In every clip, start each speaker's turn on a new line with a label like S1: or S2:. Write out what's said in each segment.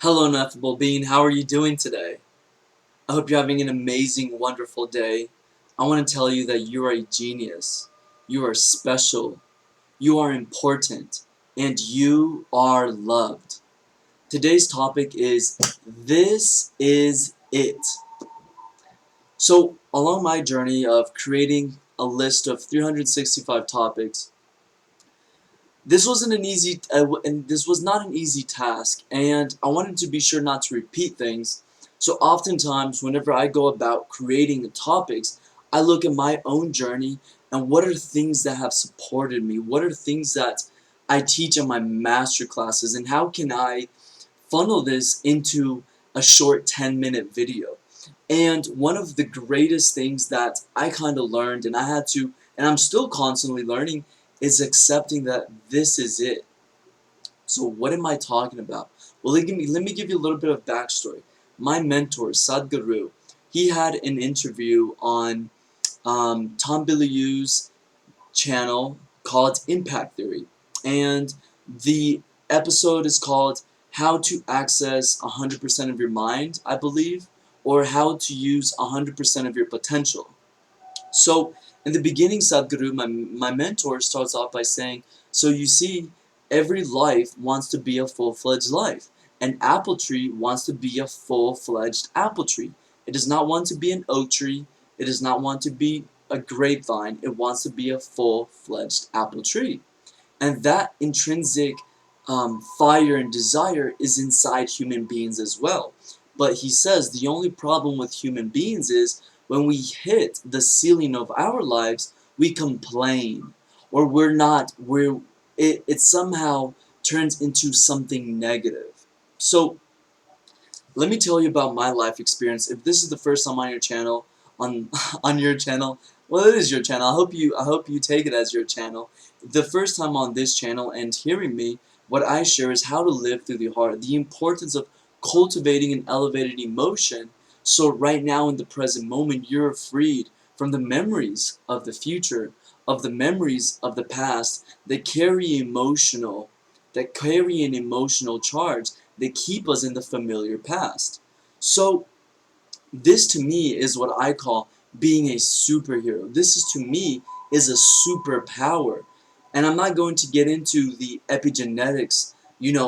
S1: Hello, ineffable being. How are you doing today? I hope you're having an amazing, wonderful day. I want to tell you that you are a genius. You are special. You are important. And you are loved. Today's topic is This is It. So, along my journey of creating a list of 365 topics, this was not an easy task, and I wanted to be sure not to repeat things. So oftentimes, whenever I go about creating the topics, I look at my own journey and what are things that have supported me, what are things that I teach in my master classes, and how can I funnel this into a short 10-minute video. And one of the greatest things that I kind of learned, and I had to, and I'm still constantly learning, is accepting that this is it. So what am I talking about? Well, let me give you a little bit of backstory. My mentor, Sadhguru, he had an interview on Tom Bilyeu's channel called Impact Theory. And the episode is called How to Access 100% of Your Mind, I believe, or How to Use 100% of Your Potential. So, in the beginning, Sadhguru, my mentor, starts off by saying, so you see, every life wants to be a full-fledged life. An apple tree wants to be a full-fledged apple tree. It does not want to be an oak tree. It does not want to be a grapevine. It wants to be a full-fledged apple tree. And that intrinsic fire and desire is inside human beings as well. But he says the only problem with human beings is when we hit the ceiling of our lives, we complain, or it somehow turns into something negative. So let me tell you about my life experience. If this is the first time on your channel, on your channel, well, it is your channel. I hope you take it as your channel. The first time on this channel and hearing me, what I share is how to live through the heart, the importance of cultivating an elevated emotion. So right now in the present moment, you're freed from the memories of the future, of the memories of the past that carry an emotional charge that keep us in the familiar past. So this to me is what I call being a superhero. This is to me is a superpower. And I'm not going to get into the epigenetics,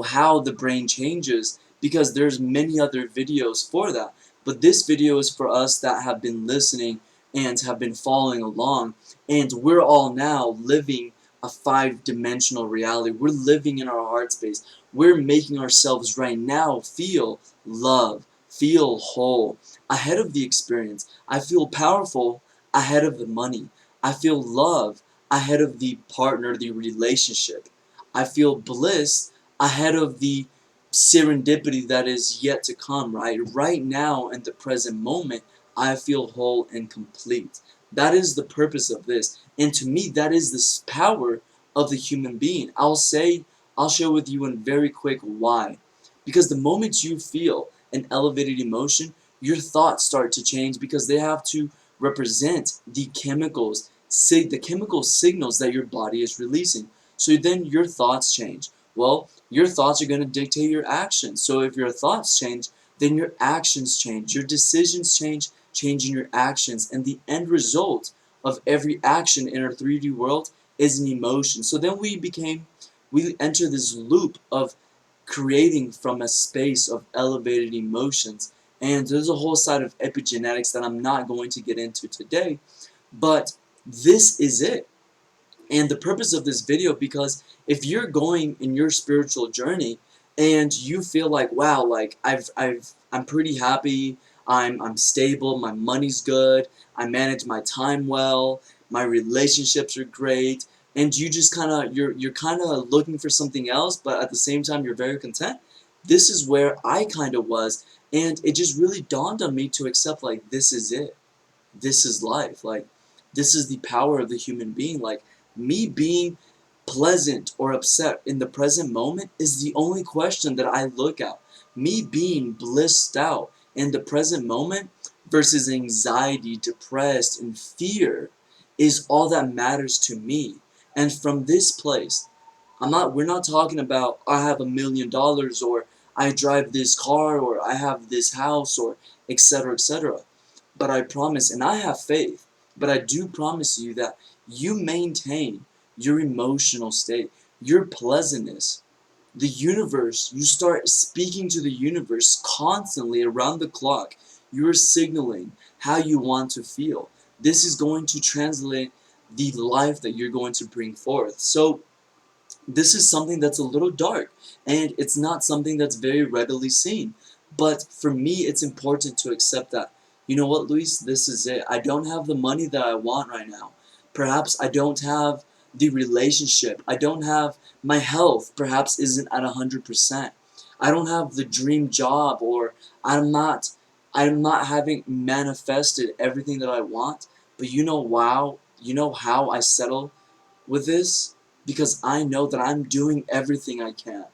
S1: how the brain changes, because there's many other videos for that. But this video is for us that have been listening and have been following along, and we're all now living a five-dimensional reality. We're living in our heart space. We're making ourselves right now feel love, feel whole, ahead of the experience. I feel powerful ahead of the money. I feel love ahead of the partner, the relationship. I feel bliss ahead of the serendipity that is yet to come, right? Right now, in the present moment, I feel whole and complete. That is the purpose of this. And to me, that is the power of the human being. I'll share with you in very quick why. Because the moment you feel an elevated emotion, your thoughts start to change because they have to represent the chemical signals that your body is releasing. So then your thoughts change. Well, your thoughts are going to dictate your actions. So if your thoughts change, then your actions change. Your decisions change, changing your actions. And the end result of every action in our 3D world is an emotion. So then we enter this loop of creating from a space of elevated emotions. And there's a whole side of epigenetics that I'm not going to get into today, but this is it. And the purpose of this video, because if you're going in your spiritual journey and you feel like, wow, like I'm pretty happy, I'm stable, my money's good, I manage my time well, my relationships are great, and you just you're kind of looking for something else, but at the same time you're very content. This is where I kind of was, and it just really dawned on me to accept, like, this is it. This is life. Like, this is the power of the human being. Like, me being pleasant or upset in the present moment is the only question that I look at. Me being blissed out in the present moment versus anxiety, depressed, and fear is all that matters to me. And from this place, we're not talking about I have $1 million or I drive this car, or I have this house, or etc., etc. But I promise, and I have faith, but I do promise you that you maintain your emotional state, your pleasantness. The universe, you start speaking to the universe constantly around the clock. You're signaling how you want to feel. This is going to translate the life that you're going to bring forth. So this is something that's a little dark, and it's not something that's very readily seen. But for me, it's important to accept that, you know what, Luis, this is it. I don't have the money that I want right now. Perhaps I don't have the relationship. I don't have my health, perhaps isn't at 100%. I don't have the dream job, or I'm not I'm not having manifested everything that I want. But you know how I settle with this? Because I know that I'm doing everything I can.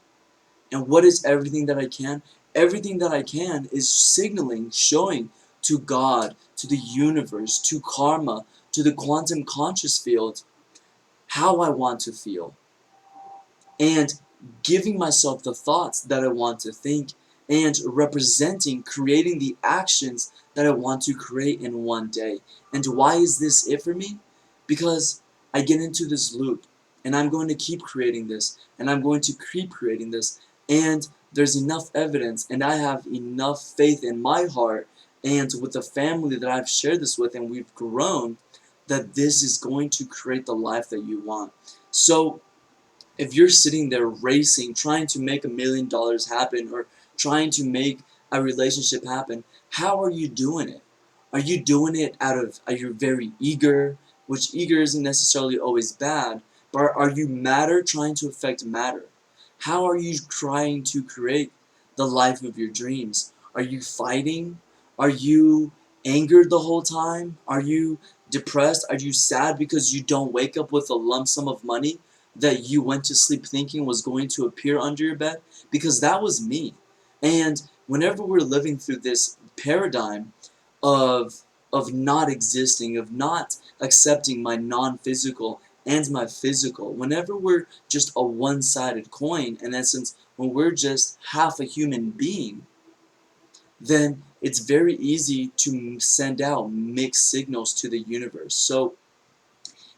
S1: And what is everything that I can? Everything that I can is signaling, showing to God, to the universe, to karma, to the quantum conscious field, how I want to feel. And giving myself the thoughts that I want to think, and representing, creating the actions that I want to create in one day. And why is this it for me? Because I get into this loop, and I'm going to keep creating this, and I'm going to keep creating this, and there's enough evidence, and I have enough faith in my heart, and with the family that I've shared this with, and we've grown, that this is going to create the life that you want. So if you're sitting there racing, trying to make $1 million happen, or trying to make a relationship happen, how are you doing it? Are you doing it are you very eager, which eager isn't necessarily always bad, but are you matter, trying to affect matter? How are you trying to create the life of your dreams? Are you fighting? Are you angered the whole time? Are you depressed? Are you sad because you don't wake up with a lump sum of money that you went to sleep thinking was going to appear under your bed? Because that was me. And whenever we're living through this paradigm of not existing, of not accepting my non-physical and my physical, whenever we're just a one-sided coin, in essence, when we're just half a human being, then it's very easy to send out mixed signals to the universe. So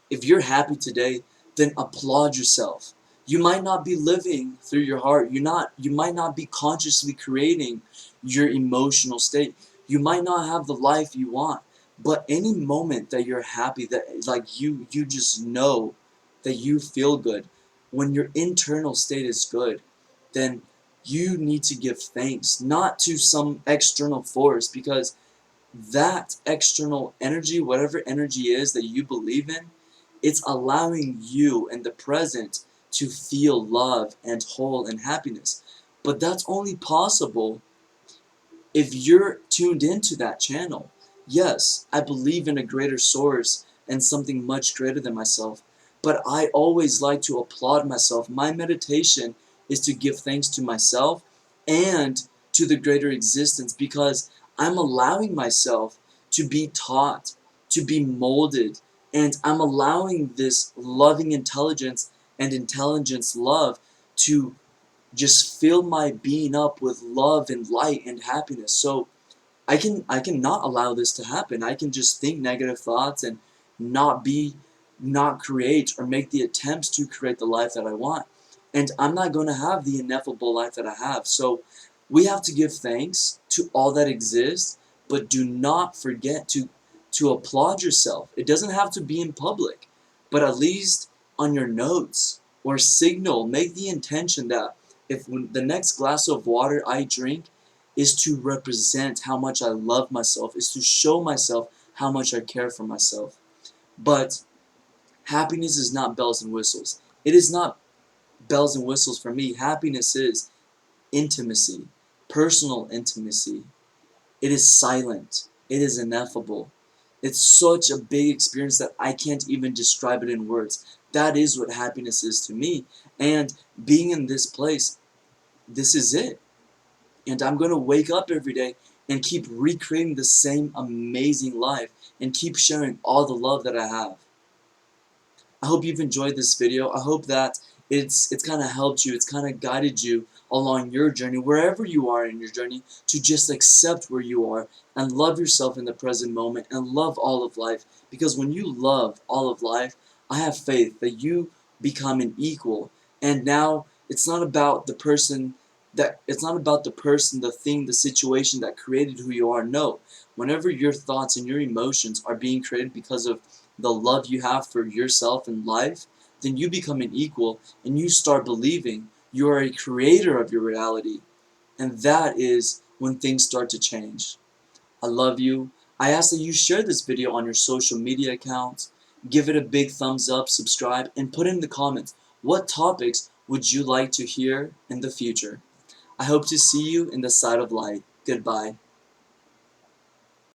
S1: if you're happy today, then applaud yourself. You might not be living through your heart. You might not be consciously creating your emotional state. You might not have the life you want. But any moment that you're happy, that like you just know that you feel good, when your internal state is good, then you need to give thanks, not to some external force, because that external energy, whatever energy is that you believe in, it's allowing you in the present to feel love and whole and happiness. But that's only possible if you're tuned into that channel. Yes, I believe in a greater source and something much greater than myself, but I always like to applaud myself. My meditation is to give thanks to myself and to the greater existence, because I'm allowing myself to be taught, to be molded, and I'm allowing this loving intelligence and intelligence love to just fill my being up with love and light and happiness. So I can not allow this to happen. I can just think negative thoughts and not create or make the attempts to create the life that I want. And I'm not going to have the ineffable life that I have. So we have to give thanks to all that exists, but do not forget to applaud yourself. It doesn't have to be in public, but at least on your notes or signal, make the intention that if the next glass of water I drink is to represent how much I love myself, is to show myself how much I care for myself. But happiness is not bells and whistles. It is not bells and whistles for me. Happiness is intimacy, personal intimacy. It is silent. It is ineffable. It's such a big experience that I can't even describe it in words. That is what happiness is to me. And being in this place, this is it. And I'm going to wake up every day and keep recreating the same amazing life and keep sharing all the love that I have. I hope you've enjoyed this video. I hope that it's kind of helped you, it's kind of guided you along your journey, wherever you are in your journey, to just accept where you are and love yourself in the present moment and love all of life. Because when you love all of life, I have faith that you become an equal. And now it's not about the person, the thing, the situation that created who you are. No. Whenever your thoughts and your emotions are being created because of the love you have for yourself and life, then you become an equal and you start believing you are a creator of your reality. And that is when things start to change. I love you. I ask that you share this video on your social media accounts, give it a big thumbs up, subscribe, and put in the comments what topics would you like to hear in the future. I hope to see you in the side of light. Goodbye.